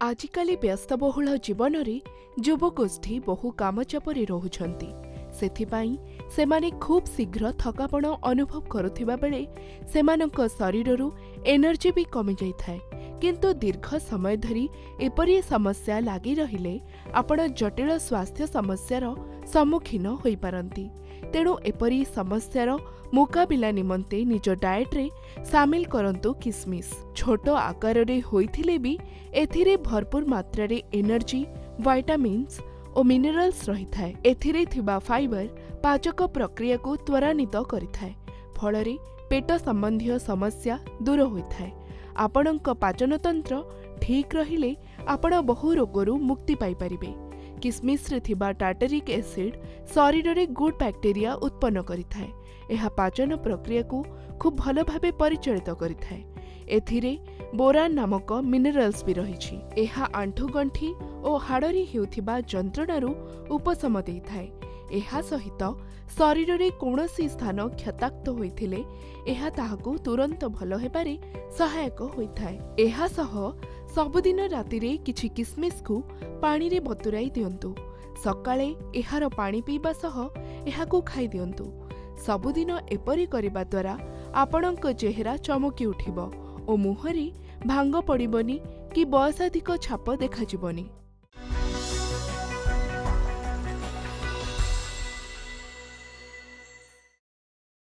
आजिकाली व्यस्तबहुल जीवन रे युवगोष्ठी बहु कामचापरे रहुछंती। सेथिपाई सेमाने खूब शीघ्र थकापण अनुभव करुथिबा बेले सेमानक शरीररू एनर्जी भी कमी जाई थाए। किंतु दीर्घ समय धरी एपरी समस्या लागी रहिले आपण जटिल स्वास्थ्य समस्यार सम्मुखीन होई पारंती। तेणु एपरी समस्यार मुकाबिला निमंते निज डाएट रे सामिल करंतु किसमिस। छोट आकार रे होइथिले भी एथिरे भरपूर मात्रा रे एनर्जी, विटामिन्स और मिनरल्स रही थाए। एथिरे थिबा फाइबर पाचक प्रक्रिया को त्वरान्वित करिथाए, फलरे पेट संबंधी समस्या दूर होइथाए। आपणक पाचन तंत्र ठीक रहिले आपण बहु रोगरू मुक्ति पाई परिबे। किसमिस रे थिबा टार्टरिक एसिड शरीर रे गुड बैक्टेरिया उत्पन्न करिथाए। एहा पाचन प्रक्रिया को खूब भल भाबे परिचालित करिथाए। एथिरे बोरान नामक मिनरल्स भी रहिछि। एहा आंठुगंठी और हाड़री हेउथिबा जंत्रणारू उपशम देइथाए। एहा सहित शरीर रे कोनोसी स्थान क्षताक्त होइथिले एहा ताहाकू तुरंत भल हेबारे सहायक होइथाए। एहा सह सबुदिन राति रे किछि किसमिस को पानी रे बतुराई दियंतु। सकाळे एहार पानी पीबा सह एहाकू खाई दियंतु। सबुदिन एपरी करिबा द्वारा आपणक चेहरा चमकी उठिबो और मुहरे भांग पड़िबनी कि बयसाधिक छाप देखाजिबनी।